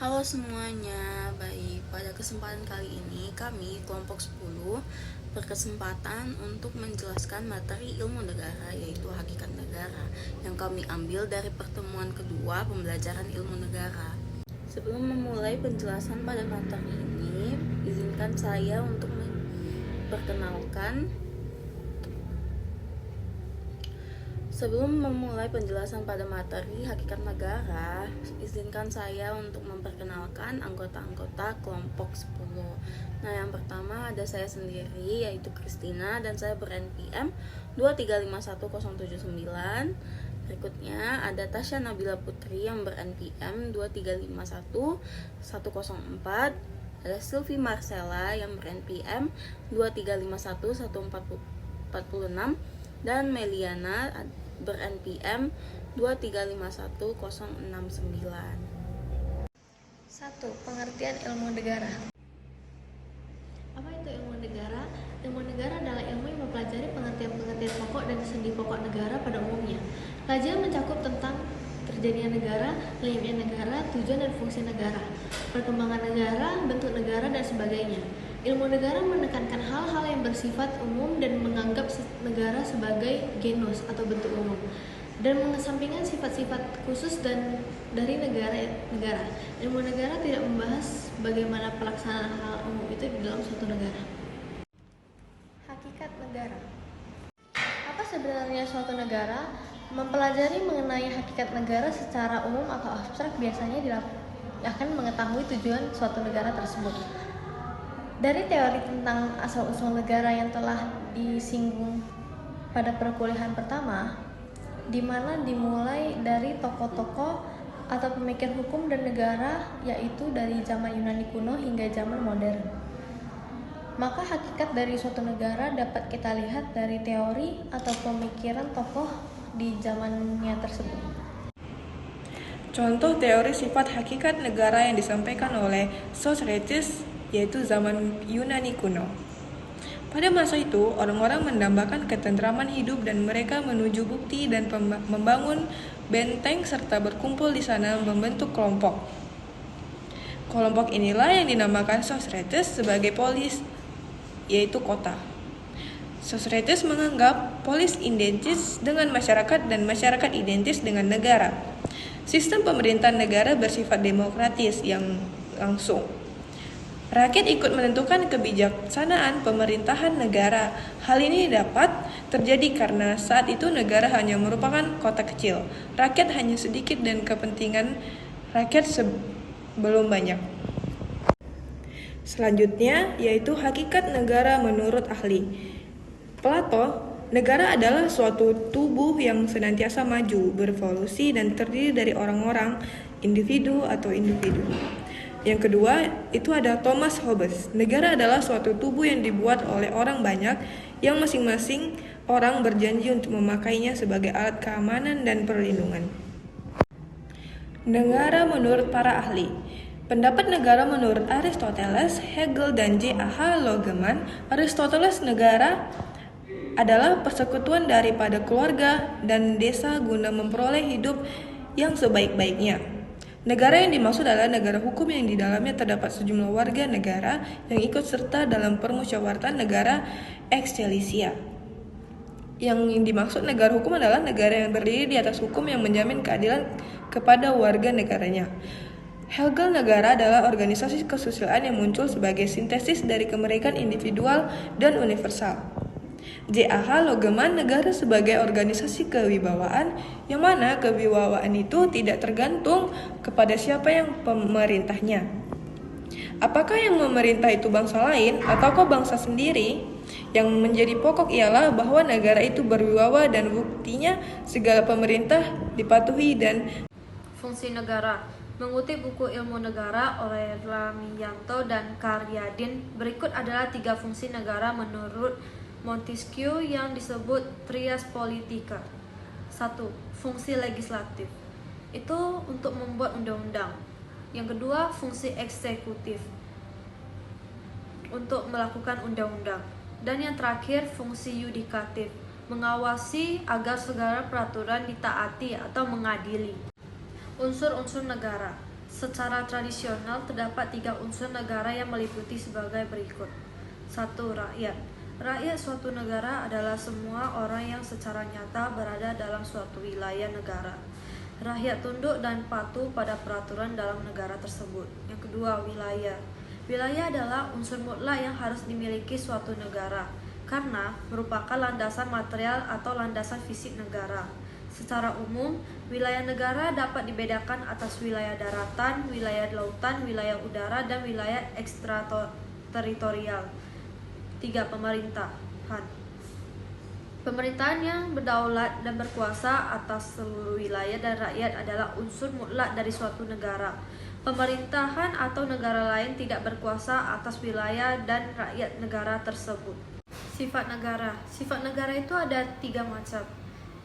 Halo semuanya, baik. Pada kesempatan kali ini kami kelompok 10 berkesempatan untuk menjelaskan materi ilmu negara, yaitu hakikat negara, yang kami ambil dari pertemuan kedua pembelajaran ilmu negara. Sebelum memulai penjelasan pada materi ini, izinkan saya untuk memperkenalkan. Sebelum memulai penjelasan pada materi hakikat negara, izinkan saya untuk memperkenalkan anggota-anggota kelompok 10. Nah, yang pertama ada saya sendiri, yaitu Kristina, dan saya ber-NPM 2351079. Berikutnya ada Tasya Nabila Putri yang ber-NPM 2351104. Ada Sylvie Marcella yang ber-NPM 2351146. Dan Meliana ber-NPM 2351069. 1. Pengertian ilmu negara. Apa itu ilmu negara? Ilmu negara adalah ilmu yang mempelajari pengertian-pengertian pokok dan sendi pokok negara pada umumnya. Kajian mencakup tentang terjadinya negara, lenyapnya negara, tujuan dan fungsi negara, perkembangan negara, bentuk negara, dan sebagainya. Ilmu negara menekankan hal-hal yang bersifat umum dan menganggap negara sebagai genus atau bentuk umum, dan mengesampingkan sifat-sifat khusus dari negara. Ilmu negara tidak membahas bagaimana pelaksanaan hal umum itu di dalam suatu negara. Hakikat negara. Apa sebenarnya suatu negara? Mempelajari mengenai hakikat negara secara umum atau abstrak biasanya akan mengetahui tujuan suatu negara tersebut. Dari teori tentang asal-usul negara yang telah disinggung pada perkuliahan pertama, di mana dimulai dari tokoh-tokoh atau pemikir hukum dan negara, yaitu dari zaman Yunani kuno hingga zaman modern. Maka hakikat dari suatu negara dapat kita lihat dari teori atau pemikiran tokoh di zamannya tersebut. Contoh teori sifat hakikat negara yang disampaikan oleh Socrates, yaitu zaman Yunani kuno. Pada masa itu, orang-orang mendambakan ketentraman hidup dan mereka menuju bukti dan membangun benteng serta berkumpul di sana membentuk kelompok. Kelompok inilah yang dinamakan Socrates sebagai polis, yaitu kota. Socrates menganggap polis identis dengan masyarakat dan masyarakat identis dengan negara. Sistem pemerintahan negara bersifat demokratis yang langsung. Rakyat ikut menentukan kebijaksanaan pemerintahan negara. Hal ini dapat terjadi karena saat itu negara hanya merupakan kota kecil. Rakyat hanya sedikit dan kepentingan rakyat belum banyak. Selanjutnya yaitu hakikat negara menurut ahli. Plato, negara adalah suatu tubuh yang senantiasa maju, berevolusi dan terdiri dari orang-orang, individu atau individu. Yang kedua, itu ada Thomas Hobbes. Negara adalah suatu tubuh yang dibuat oleh orang banyak yang masing-masing orang berjanji untuk memakainya sebagai alat keamanan dan perlindungan. Negara menurut para ahli. Pendapat negara menurut Aristoteles, Hegel, dan J.A.H. Logeman. Aristoteles, negara adalah persekutuan daripada keluarga dan desa guna memperoleh hidup yang sebaik-baiknya. Negara yang dimaksud adalah negara hukum yang di dalamnya terdapat sejumlah warga negara yang ikut serta dalam permusyawaratan negara ekselisia. Yang dimaksud negara hukum adalah negara yang berdiri di atas hukum yang menjamin keadilan kepada warga negaranya. Hegel, negara adalah organisasi kesusilaan yang muncul sebagai sintesis dari kemerdekaan individual dan universal. J.A.H. Logeman, negara sebagai organisasi kewibawaan, yang mana kewibawaan itu tidak tergantung kepada siapa yang pemerintahnya. Apakah yang memerintah itu bangsa lain ataukah bangsa sendiri? Yang menjadi pokok ialah bahwa negara itu berwibawa dan buktinya segala pemerintah dipatuhi dan fungsi negara. Mengutip buku Ilmu Negara oleh Ramiyanto dan Karyadin, berikut adalah 3 fungsi negara menurut Montesquieu yang disebut trias politica. 1. Fungsi legislatif. Itu untuk membuat undang-undang. Yang kedua, fungsi eksekutif. Untuk melakukan undang-undang. Dan yang terakhir, fungsi yudikatif. Mengawasi agar segala peraturan ditaati atau mengadili. Unsur-unsur negara. Secara tradisional, terdapat 3 unsur negara yang meliputi sebagai berikut. 1. Rakyat. Rakyat suatu negara adalah semua orang yang secara nyata berada dalam suatu wilayah negara. Rakyat tunduk dan patuh pada peraturan dalam negara tersebut. Yang kedua, wilayah. Wilayah adalah unsur mutlak yang harus dimiliki suatu negara, karena merupakan landasan material atau landasan fisik negara. Secara umum, wilayah negara dapat dibedakan atas wilayah daratan, wilayah lautan, wilayah udara, dan wilayah ekstrateritorial. 3. Pemerintahan. Pemerintahan yang berdaulat dan berkuasa atas seluruh wilayah dan rakyat adalah unsur mutlak dari suatu negara. Pemerintahan atau negara lain tidak berkuasa atas wilayah dan rakyat negara tersebut. Sifat negara. Sifat negara itu ada 3 macam.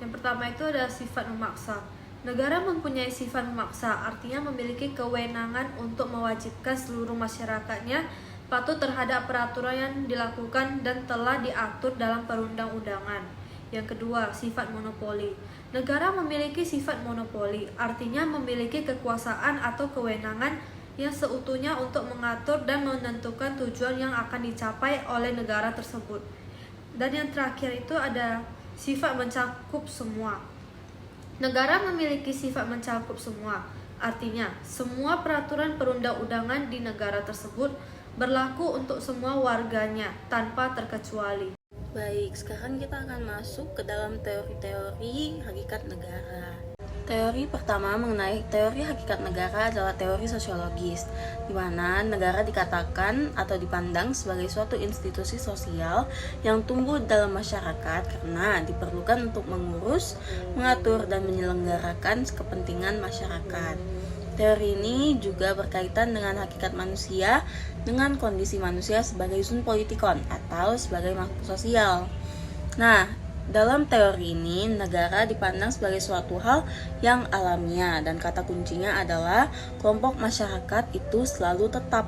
Yang pertama itu ada sifat memaksa. Negara mempunyai sifat memaksa, artinya memiliki kewenangan untuk mewajibkan seluruh masyarakatnya patuh terhadap peraturan yang dilakukan dan telah diatur dalam perundang-undangan. Yang kedua, sifat monopoli. Negara memiliki sifat monopoli, artinya memiliki kekuasaan atau kewenangan yang seutuhnya untuk mengatur dan menentukan tujuan yang akan dicapai oleh negara tersebut. Dan yang terakhir itu ada sifat mencakup semua. Negara memiliki sifat mencakup semua, artinya semua peraturan perundang-undangan di negara tersebut berlaku untuk semua warganya tanpa terkecuali. Baik, sekarang kita akan masuk ke dalam teori-teori hakikat negara. Teori pertama mengenai teori hakikat negara adalah teori sosiologis, di mana negara dikatakan atau dipandang sebagai suatu institusi sosial yang tumbuh dalam masyarakat karena diperlukan untuk mengurus, mengatur, dan menyelenggarakan kepentingan masyarakat. Teori ini juga berkaitan dengan hakikat manusia dengan kondisi manusia sebagai sun politikon atau sebagai makhluk sosial. Nah, dalam teori ini, negara dipandang sebagai suatu hal yang alamiah dan kata kuncinya adalah kelompok masyarakat itu selalu tetap.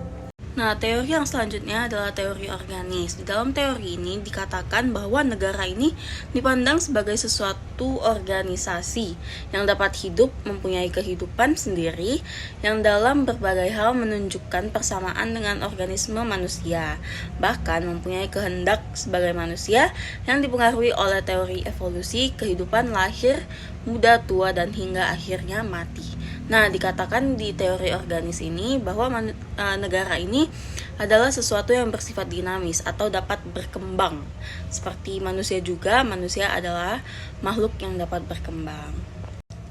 Nah, teori yang selanjutnya adalah teori organis. Di dalam teori ini dikatakan bahwa negara ini dipandang sebagai sesuatu organisasi yang dapat hidup, mempunyai kehidupan sendiri, yang dalam berbagai hal menunjukkan persamaan dengan organisme manusia, bahkan mempunyai kehendak sebagai manusia yang dipengaruhi oleh teori evolusi, kehidupan lahir, muda, tua, dan hingga akhirnya mati. Nah, dikatakan di teori organis ini bahwa negara ini adalah sesuatu yang bersifat dinamis atau dapat berkembang. Seperti manusia juga, manusia adalah makhluk yang dapat berkembang.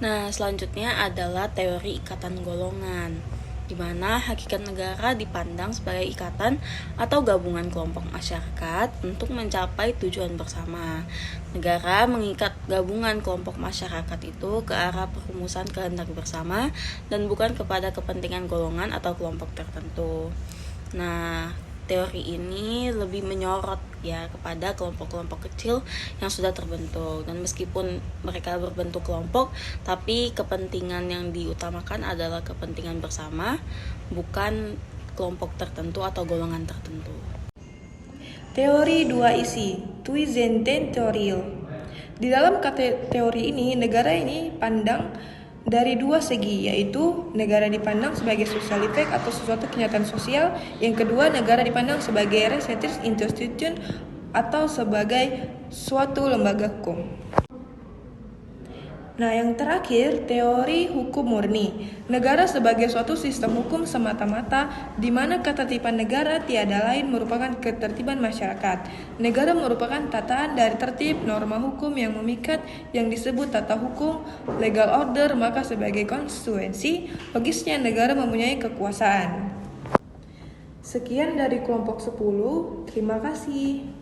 Nah, selanjutnya adalah teori ikatan golongan, di mana hakikat negara dipandang sebagai ikatan atau gabungan kelompok masyarakat untuk mencapai tujuan bersama. Negara mengikat gabungan kelompok masyarakat itu ke arah perumusan kehendak bersama dan bukan kepada kepentingan golongan atau kelompok tertentu. Nah, teori ini lebih menyorot ya kepada kelompok-kelompok kecil yang sudah terbentuk, dan meskipun mereka berbentuk kelompok, tapi kepentingan yang diutamakan adalah kepentingan bersama, bukan kelompok tertentu atau golongan tertentu. Teori 2 isi, Tuizententorial. Di dalam teori ini, negara ini pandang dari 2 segi, yaitu negara dipandang sebagai social effect atau sesuatu kenyataan sosial. Yang kedua, negara dipandang sebagai research institution atau sebagai suatu lembaga hukum. Nah, yang terakhir, teori hukum murni. Negara sebagai suatu sistem hukum semata-mata, di mana ketertiban negara tiada lain merupakan ketertiban masyarakat. Negara merupakan tataan dari tertib norma hukum yang memikat, yang disebut tata hukum, legal order, maka sebagai konstituensi, logisnya negara mempunyai kekuasaan. Sekian dari kelompok 10, terima kasih.